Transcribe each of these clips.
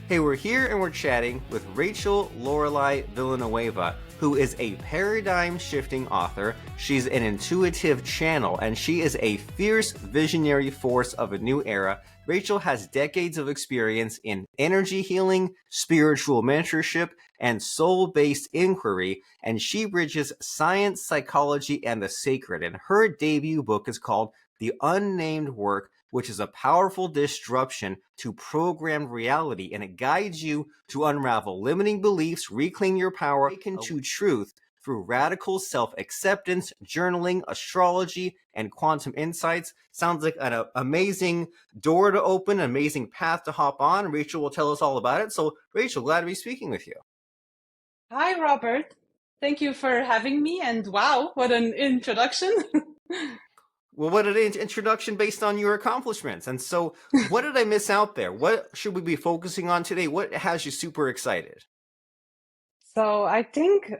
Hey, we're here and we're chatting with Rachel Lorelai Villanueva, who is a paradigm-shifting author. She's an intuitive channel, and she is a fierce visionary force of a new era. Rachel has decades of experience in energy healing, spiritual mentorship, and soul-based inquiry, and she bridges science, psychology, and the sacred. And her debut book is called The Unnamed Work, which is a powerful disruption to programmed reality, and it guides you to unravel limiting beliefs, reclaim your power, awaken to truth through radical self-acceptance, journaling, astrology, and quantum insights. Sounds like an amazing door to open, an amazing path to hop on. Rachel will tell us all about it. So, Rachel, glad to be speaking with you. Hi, Robert. Thank you for having me. And wow, what an introduction. Well, what an introduction based on your accomplishments. And so, what did I miss out there? What should we be focusing on today? What has you super excited? So I think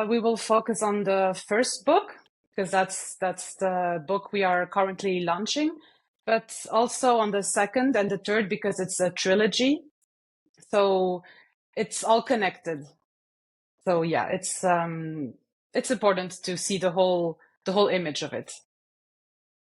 we will focus on the first book because that's the book we are currently launching, but also on the second and the third because it's a trilogy. So it's all connected. So yeah, it's important to see the whole image of it.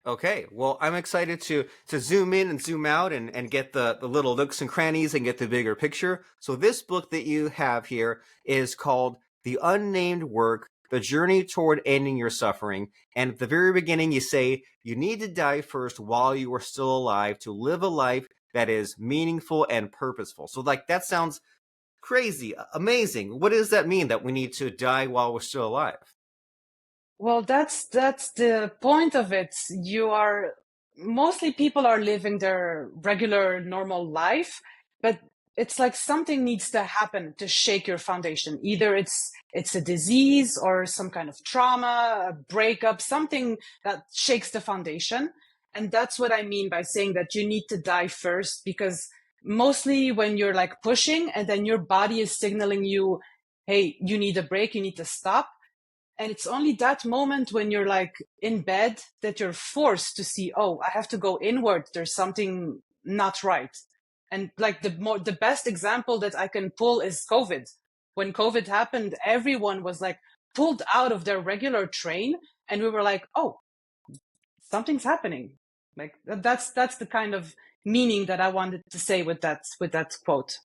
Okay, well, I'm excited to zoom in and zoom out and get the little nooks and crannies and get the bigger picture. So this book that you have here is called The Unnamed Work, The Journey Toward Ending Your Suffering. And at the very beginning, you say you need to die first while you are still alive to live a life that is meaningful and purposeful. So like that sounds crazy, amazing. What does that mean that we need to die while we're still alive? Well, that's the point of it. Mostly people are living their regular normal life, but it's like something needs to happen to shake your foundation. Either it's a disease or some kind of trauma, a breakup, something that shakes the foundation. And that's what I mean by saying that you need to die first, because mostly when you're like pushing and then your body is signaling you, hey, you need a break, you need to stop, and it's only that moment when you're like in bed that you're forced to see, oh, I have to go inward. There's something not right. And like the best example that I can pull is COVID. When COVID happened, everyone was like pulled out of their regular train. And we were like, oh, something's happening. Like that's the kind of meaning that I wanted to say with that quote.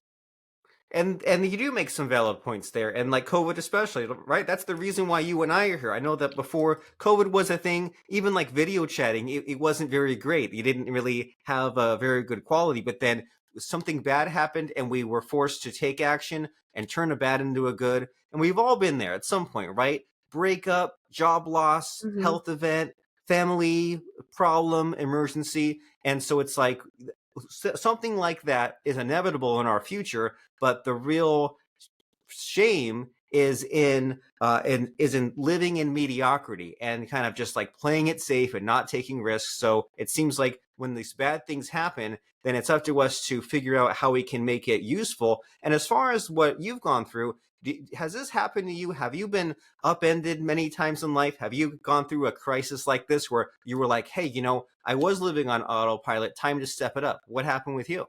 And you do make some valid points there, and like COVID especially, right? That's the reason why you and I are here. I know that before COVID was a thing, even like video chatting, it wasn't very great. You didn't really have a very good quality, but then something bad happened and we were forced to take action and turn a bad into a good. And we've all been there at some point, right? Breakup, job loss, Mm-hmm. health event, family problem, emergency. And so it's like something like that is inevitable in our future, but the real shame is in living in mediocrity and kind of just like playing it safe and not taking risks. So it seems like when these bad things happen, then it's up to us to figure out how we can make it useful. And as far as what you've gone through, has this happened to you? Have you been upended many times in life? Have you gone through a crisis like this where you were like, hey, I was living on autopilot, time to step it up? What happened with you?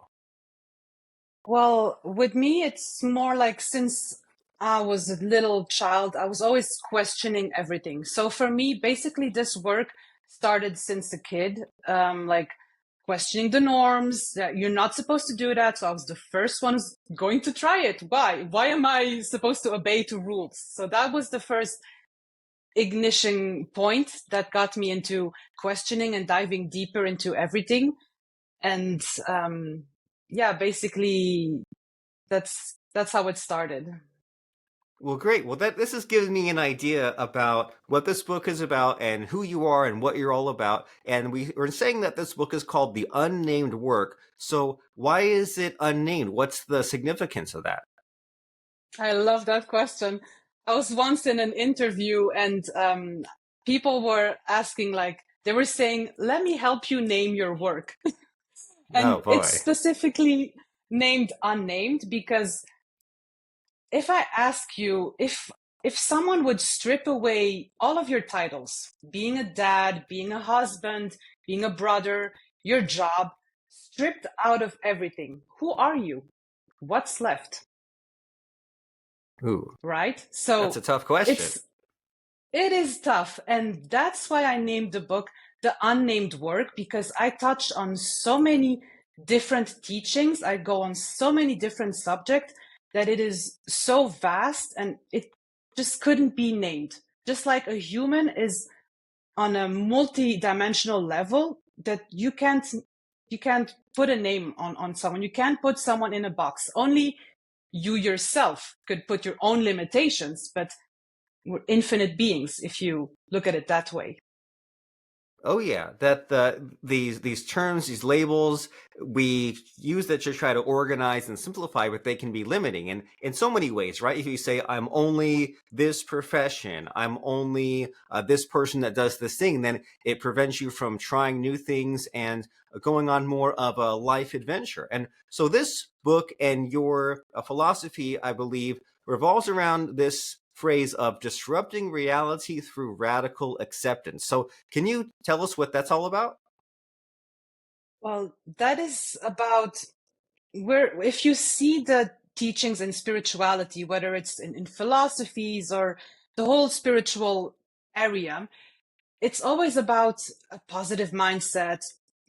Well, with me, it's more like since I was a little child, I was always questioning everything. So for me, basically, this work started since a kid, like questioning the norms that you're not supposed to do that. So I was the first one going to try it. Why? Why am I supposed to obey to rules? So that was the first ignition point that got me into questioning and diving deeper into everything. And yeah, basically that's how it started. Well, great. Well, this has given me an idea about what this book is about and who you are and what you're all about. And we're saying that this book is called The Unnamed Work. So why is it unnamed? What's the significance of that? I love that question. I was once in an interview and people were asking, like, they were saying, let me help you name your work. And Oh, it's boy. specifically named unnamed because if I ask you, if someone would strip away all of your titles, being a dad, being a husband, being a brother, your job, stripped out of everything, who are you? what's left, Ooh, right? that's a So tough question. it's it is tough, and that's why I named the book The Unnamed Work, because I touched on so many different teachings. I go on so many different subjects that it is so vast and it just couldn't be named. Just like a human is on a multi-dimensional level that you can't put a name on someone. You can't put someone in a box. Only you yourself could put your own limitations, but we're infinite beings if you look at it that way. Oh yeah, that these terms, these labels, we use that to try to organize and simplify, but they can be limiting, and in so many ways, right? If you say I'm only this profession, I'm only this person that does this thing, then it prevents you from trying new things and going on more of a life adventure. And so this book and your philosophy, I believe, revolves around this phrase of disrupting reality through radical acceptance. So can you tell us what that's all about? Well, that is about where, if you see the teachings in spirituality, whether it's in philosophies or the whole spiritual area, it's always about a positive mindset.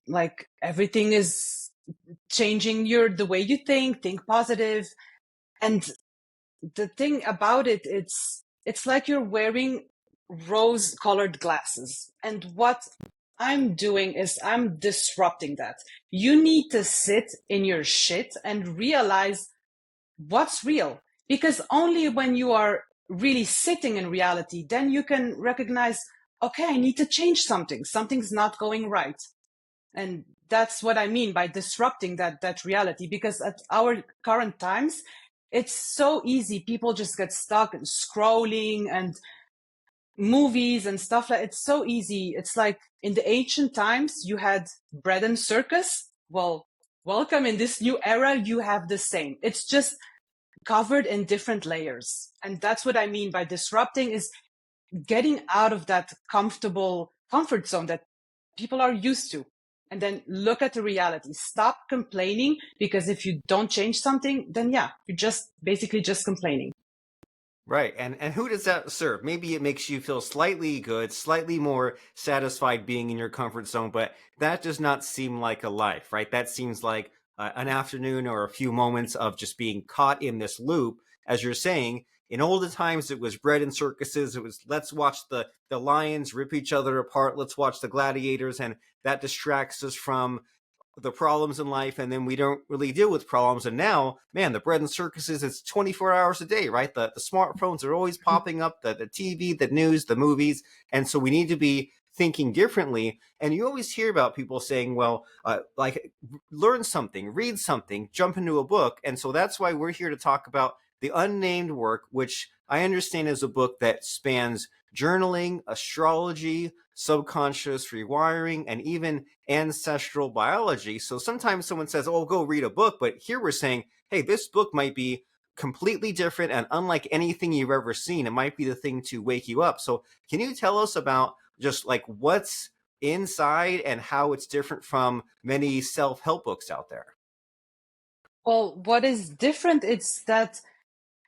Like everything is changing the way you think positive. And the thing about it, it's like you're wearing rose colored glasses, and what I'm doing is I'm disrupting that. You need to sit in your shit and realize what's real, because only when you are really sitting in reality, then you can recognize, okay, I need to change something's not going right. And that's what I mean by disrupting that reality, because at our current times it's so easy. People just get stuck in scrolling and movies and stuff. Like, it's so easy. It's like in the ancient times you had bread and circus. Well, welcome in this new era, you have the same. It's just covered in different layers. And that's what I mean by disrupting, is getting out of that comfort zone that people are used to, and then look at the reality. Stop complaining, because if you don't change something, then yeah, you're just basically just complaining. Right. And who does that serve? Maybe it makes you feel slightly good, slightly more satisfied being in your comfort zone, but that does not seem like a life, right? That seems like an afternoon or a few moments of just being caught in this loop. As you're saying, in older times it was bread and circuses. It was let's watch the lions rip each other apart. Let's watch the gladiators, and that distracts us from the problems in life, and then we don't really deal with problems. And now, man, the bread and circuses, it's 24 hours a day, right? The smartphones are always popping up, the TV, the news, the movies. And so we need to be thinking differently. And you always hear about people saying, well, like learn something, read something, jump into a book. And so that's why we're here to talk about The Unnamed Work, which I understand is a book that spans journaling, astrology, subconscious rewiring, and even ancestral biology. So sometimes someone says, oh, go read a book. But here we're saying, hey, this book might be completely different and unlike anything you've ever seen. It might be the thing to wake you up. So can you tell us about just like what's inside and how it's different from many self-help books out there? Well, what is different, it's that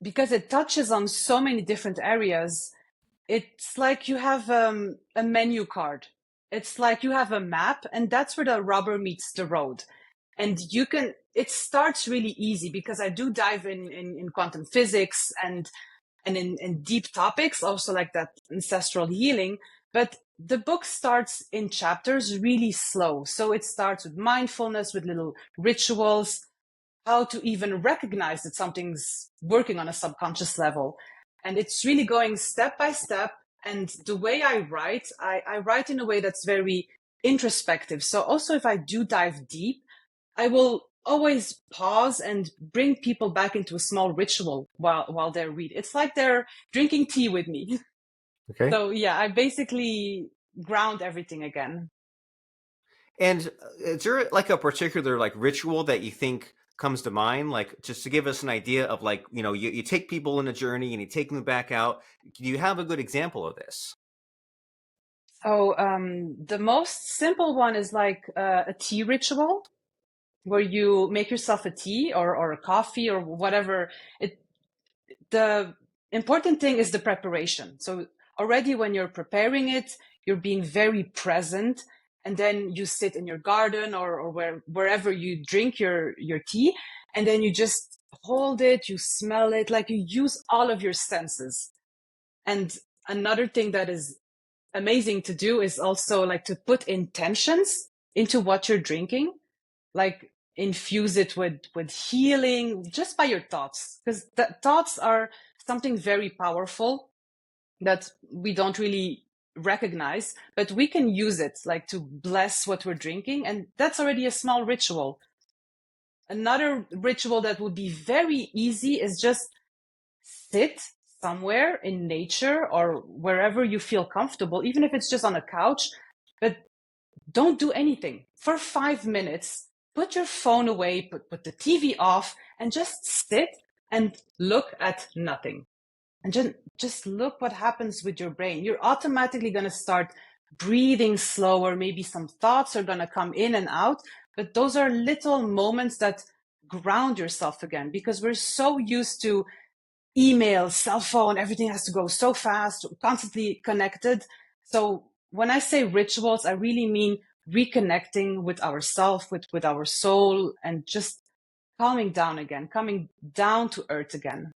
because it touches on so many different areas, it's like you have a menu card. It's like you have a map, and that's where the rubber meets the road. And it starts really easy, because I do dive in quantum physics and in deep topics, also like that ancestral healing. But the book starts in chapters really slow. So it starts with mindfulness, with little rituals, how to even recognize that something's working on a subconscious level. And it's really going step by step. And the way I write in a way that's very introspective. So also, if I do dive deep, I will always pause and bring people back into a small ritual while they're reading. It's like they're drinking tea with me. Okay. So yeah, I basically ground everything again. And is there like a particular like ritual that you think comes to mind, like just to give us an idea of like, you take people in a journey and you take them back out. Do you have a good example of this? So the most simple one is like a tea ritual. where you make yourself a tea or a coffee or whatever. The important thing is the preparation. So already when you're preparing it, you're being very present. And then you sit in your garden or wherever you drink your tea. And then you just hold it, you smell it, like you use all of your senses. And another thing that is amazing to do is also like to put intentions into what you're drinking, like infuse it with healing just by your thoughts, because thoughts are something very powerful that we don't really recognize, but we can use it like to bless what we're drinking, and that's already a small ritual. Another ritual that would be very easy is just sit somewhere in nature or wherever you feel comfortable, even if it's just on a couch, but don't do anything for 5 minutes. Put your phone away, put the TV off, and just sit and look at nothing. And just look what happens with your brain. You're automatically going to start breathing slower. Maybe some thoughts are going to come in and out, but those are little moments that ground yourself again, because we're so used to email, cell phone, everything has to go so fast, constantly connected. So when I say rituals, I really mean reconnecting with ourselves, with our soul, and just calming down again, coming down to earth again.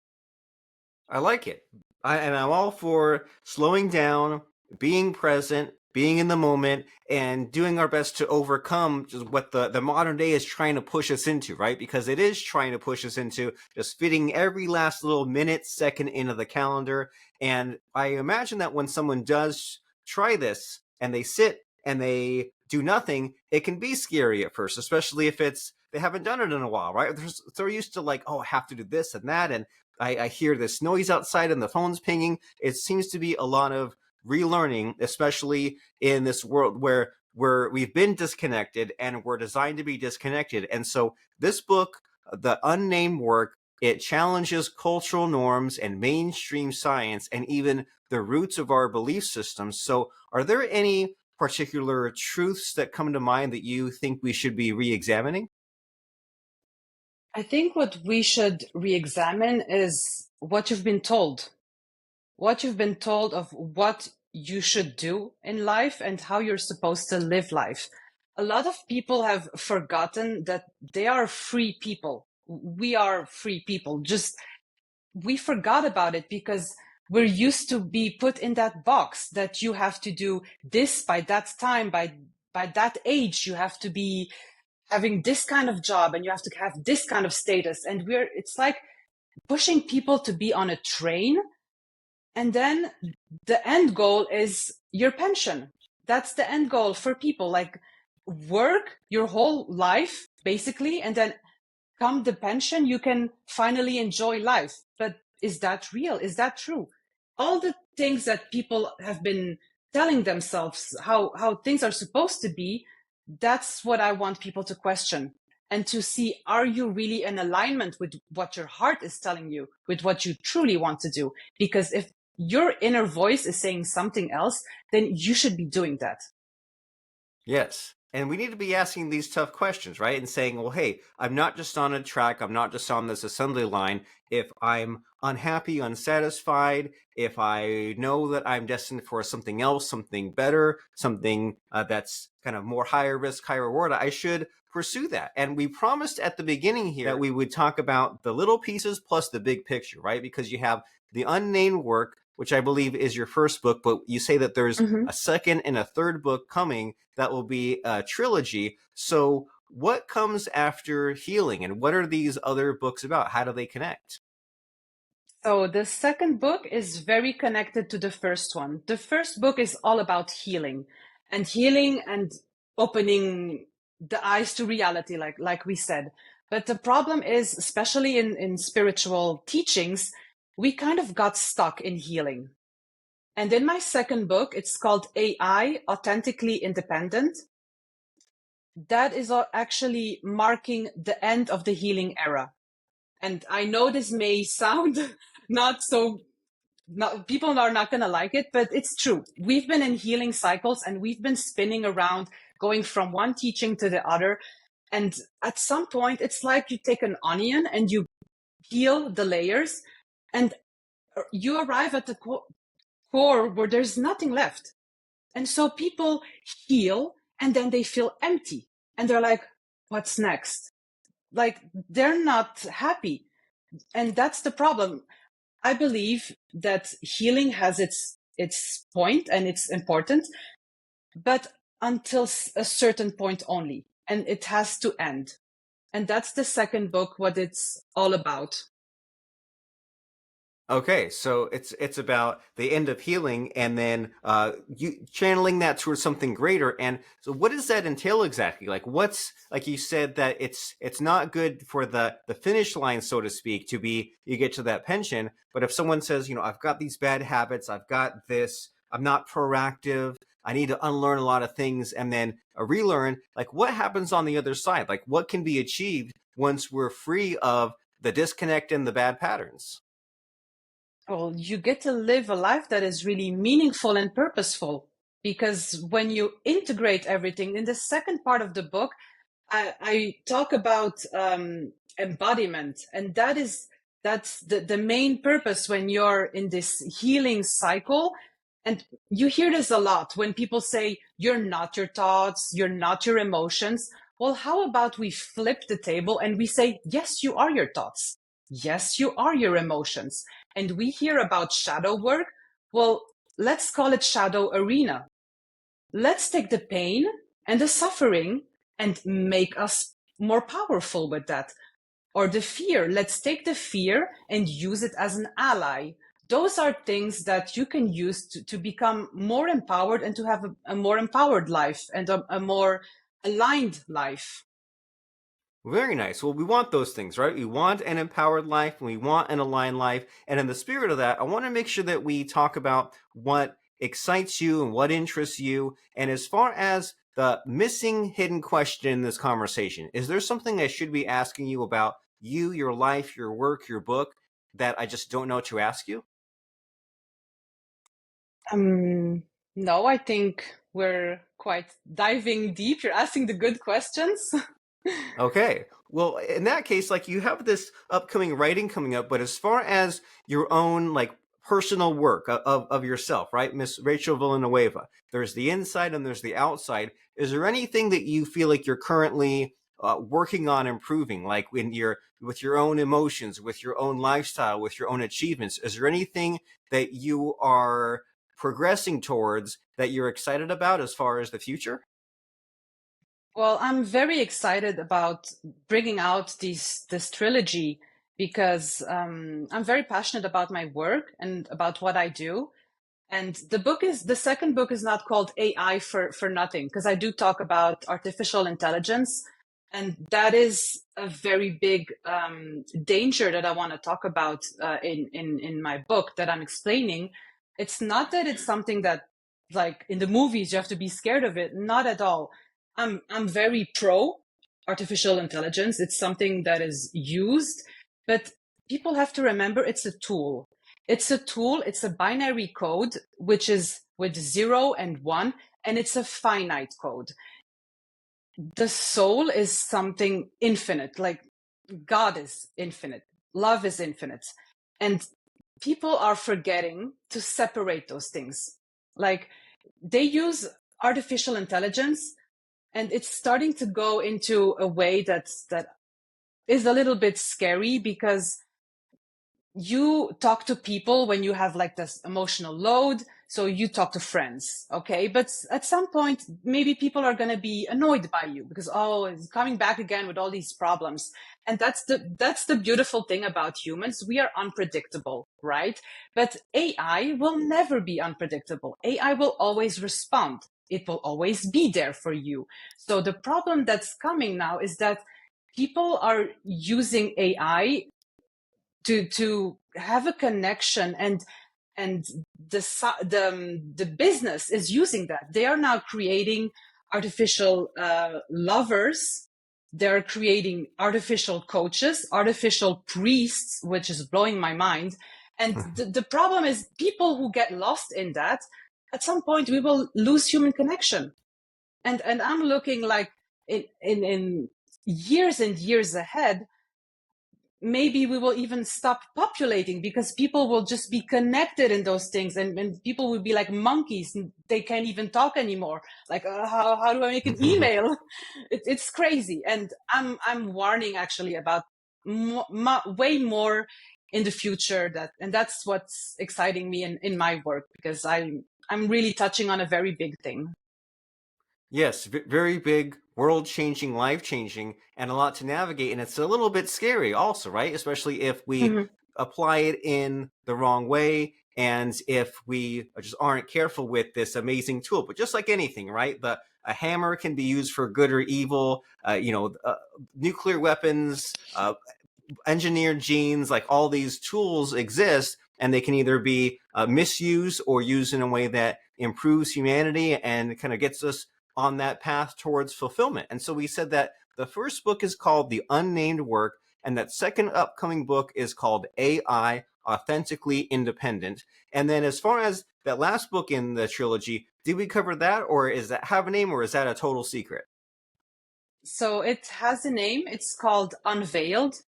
I like it. And I'm all for slowing down, being present, being in the moment, and doing our best to overcome just what the modern day is trying to push us into, right? Because it is trying to push us into just fitting every last little minute, second into the calendar. And I imagine that when someone does try this and they sit and they do nothing, it can be scary at first, especially if they haven't done it in a while, right? They're used to like, oh, I have to do this and that, and I hear this noise outside and the phone's pinging. It seems to be a lot of relearning, especially in this world where we've been disconnected and we're designed to be disconnected. And so this book, The Unnamed Work, it challenges cultural norms and mainstream science and even the roots of our belief systems. So are there any particular truths that come to mind that you think we should be re-examining? I think what we should re-examine is what you've been told, what you've been told of what you should do in life and how you're supposed to live life. A lot of people have forgotten that they are free people. We are free people. Just we forgot about it because we're used to be put in that box that you have to do this by that time, by that age, you have to be having this kind of job and you have to have this kind of status. And it's like pushing people to be on a train, and then the end goal is your pension. That's the end goal for people. Like work your whole life, basically, and then come the pension, you can finally enjoy life. But is that real? Is that true? All the things that people have been telling themselves how things are supposed to be, that's what I want people to question and to see, are you really in alignment with what your heart is telling you, with what you truly want to do? Because if your inner voice is saying something else, then you should be doing that. Yes. And we need to be asking these tough questions, right? And saying, well, hey, I'm not just on a track. I'm not just on this assembly line. If I'm unhappy, unsatisfied, if I know that I'm destined for something else, something better, something that's kind of more higher risk, higher reward, I should pursue that. And we promised at the beginning here that we would talk about the little pieces plus the big picture, right? Because you have the unnamed work, which I believe is your first book, but you say that there's a second and a third book coming that will be a trilogy. So what comes after healing, and what are these other books about? How do they connect? So the second book is very connected to the first one. The first book is all about healing and opening the eyes to reality, like we said. But the problem is, especially in spiritual teachings, we kind of got stuck in healing. And in my second book, it's called AI, Authentically Independent. That is actually marking the end of the healing era. And I know this may sound not so, people are not going to like it, but it's true. We've been in healing cycles and we've been spinning around, going from one teaching to the other. And at some point, it's like you take an onion and you peel the layers, and you arrive at the core where there's nothing left. And so people heal and then they feel empty and they're like, what's next? Like, they're not happy. And that's the problem. I believe that healing has its point and it's important, but until a certain point only, and it has to end. And that's the second book, what it's all about. Okay, so it's about the end of healing, and then you channeling that towards something greater. And so, what does that entail exactly? Like, what's like you said that it's not good for the finish line, so to speak, to be you get to that pension. But if someone says, I've got these bad habits, I've got this, I'm not proactive, I need to unlearn a lot of things, and then relearn. Like, what happens on the other side? Like, what can be achieved once we're free of the disconnect and the bad patterns? Well, you get to live a life that is really meaningful and purposeful, because when you integrate everything in the second part of the book, I talk about embodiment, and that's the main purpose when you're in this healing cycle. And you hear this a lot when people say, you're not your thoughts, you're not your emotions. Well, how about we flip the table and we say, yes, you are your thoughts. Yes, you are your emotions. And we hear about shadow work. Well, let's call it shadow arena. Let's take the pain and the suffering and make us more powerful with that. Or the fear, let's take the fear and use it as an ally. Those are things that you can use to become more empowered and to have a more empowered life and a more aligned life. Very nice. Well, we want those things, right? We want an empowered life and we want an aligned life. And in the spirit of that, I want to make sure that we talk about what excites you and what interests you. And as far as the missing hidden question in this conversation, is there something I should be asking you about you, your life, your work, your book that I just don't know to ask you? No, I think we're quite diving deep. You're asking the good questions. Okay. Well, in that case, like you have this upcoming writing coming up, but as far as your own like personal work of yourself, right, Miss Rachel Villanueva, there's the inside and there's the outside. Is there anything that you feel like you're currently working on improving, like in your with your own emotions, with your own lifestyle, with your own achievements? Is there anything that you are progressing towards that you're excited about as far as the future? Well, I'm very excited about bringing out this trilogy because I'm very passionate about my work and about what I do. And the second book is not called AI for nothing, because I do talk about artificial intelligence. And that is a very big danger that I want to talk about in my book that I'm explaining. It's not that it's something that, like in the movies, you have to be scared of it. Not at all. I'm very pro artificial intelligence. It's something that is used, but people have to remember it's a tool. It's a tool, it's a binary code, which is with 0 and 1, and it's a finite code. The soul is something infinite, like God is infinite, love is infinite. And people are forgetting to separate those things. Like, they use artificial intelligence, and it's starting to go into a way that is a little bit scary, because you talk to people when you have like this emotional load. So you talk to friends, okay? But at some point, maybe people are going to be annoyed by you because, oh, it's coming back again with all these problems. And that's the beautiful thing about humans. We are unpredictable, right? But AI will never be unpredictable. AI will always respond. It will always be there for you. So the problem that's coming now is that people are using AI to have a connection, and the business is using that. They are now creating artificial lovers. They're creating artificial coaches, artificial priests, which is blowing my mind. And the problem is, people who get lost in that, at some point we will lose human connection. And I'm looking like in years and years ahead, maybe we will even stop populating because people will just be connected in those things, and people will be like monkeys and they can't even talk anymore. Like, how do I make an email? It's crazy. And I'm warning actually about way more in the future, and that's what's exciting me in my work, because I'm really touching on a very big thing. Yes, very big, world-changing, life-changing, and a lot to navigate. And it's a little bit scary also, right? Especially if we Mm-hmm. apply it in the wrong way and if we just aren't careful with this amazing tool. But just like anything, right? A hammer can be used for good or evil. Nuclear weapons, engineered genes, like all these tools exist, and they can either be misused or used in a way that improves humanity and kind of gets us on that path towards fulfillment. And so we said that the first book is called The Unnamed Work, and that second upcoming book is called AI Authentically Independent. And then as far as that last book in the trilogy, did we cover that, or is that have a name, or is that a total secret? So it has a name. It's called Unveiled.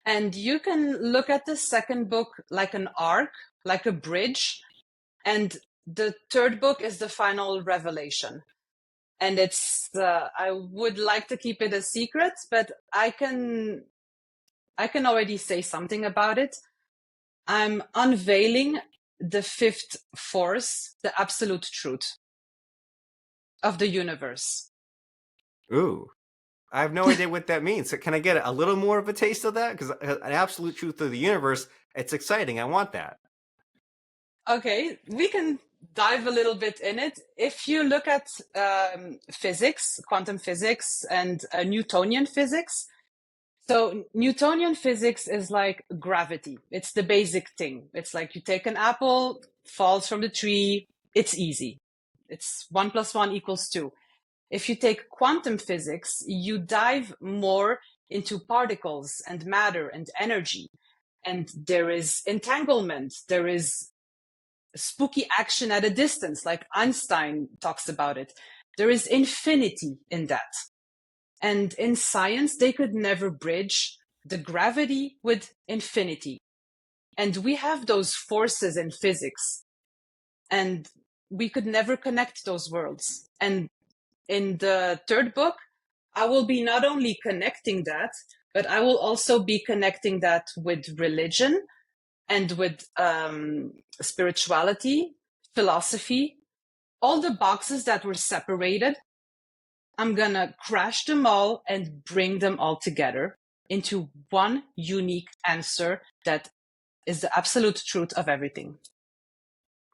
And you can look at the second book like an arc, like a bridge. And the third book is the final revelation. And I would like to keep it a secret, but I can already say something about it. I'm unveiling the fifth force, the absolute truth of the universe. Ooh, I have no idea what that means. So can I get a little more of a taste of that? Because an absolute truth of the universe, it's exciting. I want that. Okay, we can dive a little bit in it. If you look at physics, quantum physics, and Newtonian physics, so Newtonian physics is like gravity. It's the basic thing. It's like you take an apple, falls from the tree, it's easy. It's 1 + 1 = 2. If you take quantum physics, you dive more into particles and matter and energy. And there is entanglement, there is spooky action at a distance, like Einstein talks about it. There is infinity in that. And in science, they could never bridge the gravity with infinity. And we have those forces in physics, and we could never connect those worlds. And in the third book, I will be not only connecting that, but I will also be connecting that with religion and with spirituality, philosophy, all the boxes that were separated. I'm going to crash them all and bring them all together into one unique answer that is the absolute truth of everything.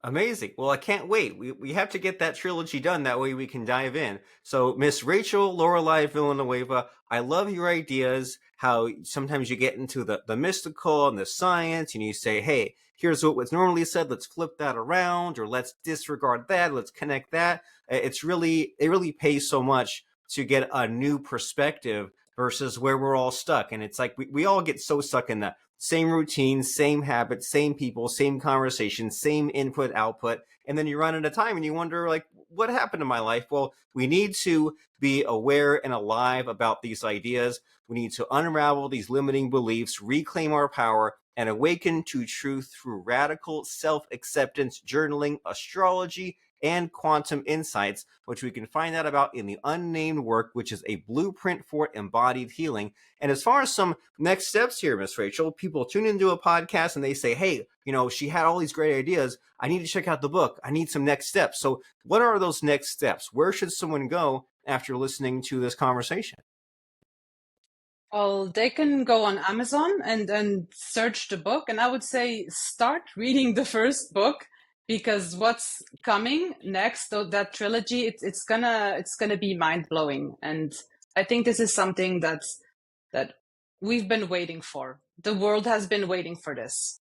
Amazing. Well, I can't wait. We have to get that trilogy done. That way we can dive in. So, Miss Rachel Lorelai Villanueva, I love your ideas, how sometimes you get into the mystical and the science, and you say, hey, here's what was normally said. Let's flip that around, or let's disregard that. Let's connect that. It really pays so much to get a new perspective versus where we're all stuck. And it's like we all get so stuck in that same routine, same habits, same people, same conversations, same input, output. And then you run out of time and you wonder, like, what happened to my life? Well, we need to be aware and alive about these ideas. We need to unravel these limiting beliefs, reclaim our power, and awaken to truth through radical self-acceptance, journaling, astrology, and quantum insights, which we can find out about in The Unnamed Work, which is a blueprint for embodied healing. And as far as some next steps here, Miss Rachel, people tune into a podcast and they say, hey, she had all these great ideas. I need to check out the book. I need some next steps. So what are those next steps? Where should someone go after listening to this conversation? Well, they can go on Amazon and search the book. And I would say start reading the first book, because what's coming next, that trilogy, it's gonna be mind blowing. And I think this is something that we've been waiting for. The world has been waiting for this.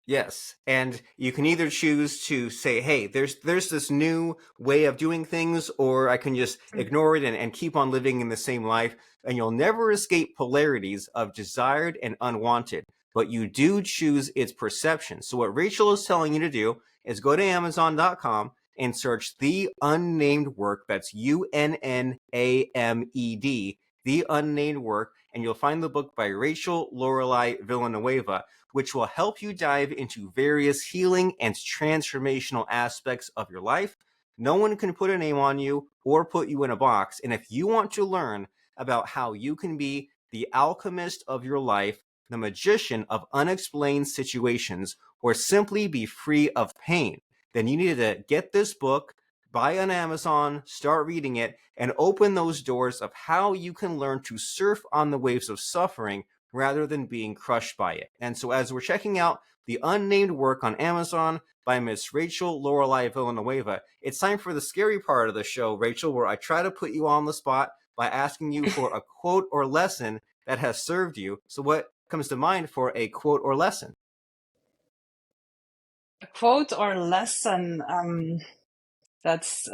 Yes, and you can either choose to say, hey, there's this new way of doing things, or I can just ignore it and keep on living in the same life, and you'll never escape polarities of desired and unwanted, but you do choose its perception. So what Rachel is telling you to do is go to Amazon.com and search The Unnamed Work, that's Unnamed, The Unnamed Work, and you'll find the book by Rachel Lorelai Villanueva, which will help you dive into various healing and transformational aspects of your life. No one can put a name on you or put you in a box. And if you want to learn about how you can be the alchemist of your life, the magician of unexplained situations, or simply be free of pain, then you need to get this book, buy on Amazon, start reading it, and open those doors of how you can learn to surf on the waves of suffering rather than being crushed by it. And so as we're checking out The Unnamed Work on Amazon by Miss Rachel Lorelai Villanueva, it's time for the scary part of the show, Rachel, where I try to put you on the spot by asking you for a quote or lesson that has served you. So what comes to mind for a quote or lesson? A quote or lesson. That's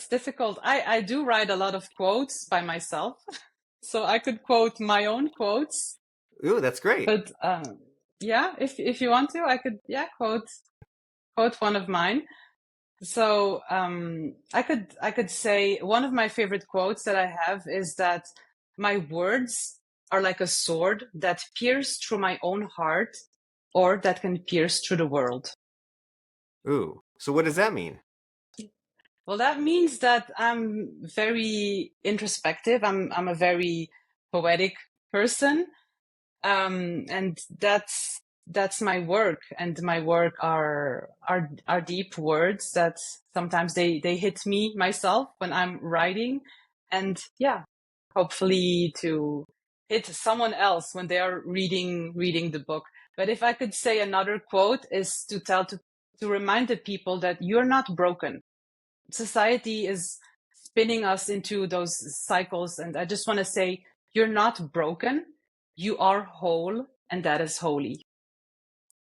difficult. I do write a lot of quotes by myself, so I could quote my own quotes. Ooh, that's great. But yeah, if you want to, I could quote one of mine. So I could say one of my favorite quotes that I have is that my words are like a sword that pierce through my own heart, or that can pierce through the world. Ooh, so what does that mean? Well, that means that I'm very introspective. I'm a very poetic person, and that's my work. And my work are deep words that sometimes they hit me myself when I'm writing, and yeah, hopefully to hit someone else when they are reading the book. But if I could say another quote is to remind the people that you're not broken. Society is spinning us into those cycles, and I just want to say you're not broken, you are whole, and that is holy.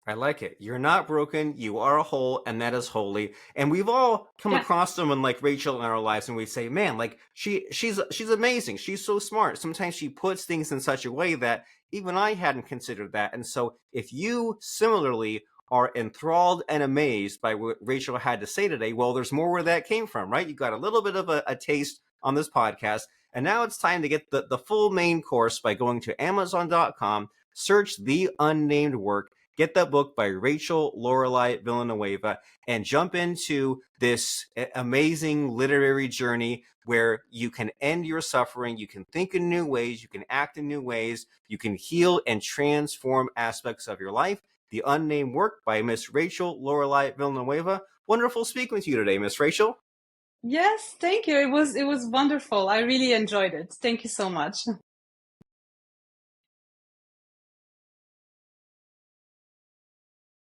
I like it. You're not broken. You are whole, and that is holy. And we've all come Yeah. across someone like Rachel in our lives, and we say, "Man, like she's amazing. She's so smart." Sometimes she puts things in such a way that even I hadn't considered that. And so, if you similarly are enthralled and amazed by what Rachel had to say today, well, there's more where that came from, right? You got a little bit of a taste on this podcast, and now it's time to get the full main course by going to Amazon.com, search The Unnamed Work. Get that book by Rachel Lorelai Villanueva and jump into this amazing literary journey where you can end your suffering, you can think in new ways, you can act in new ways, you can heal and transform aspects of your life. The Unnamed Work by Miss Rachel Lorelai Villanueva. Wonderful speaking with you today, Miss Rachel. Yes, thank you. It was wonderful. I really enjoyed it. Thank you so much.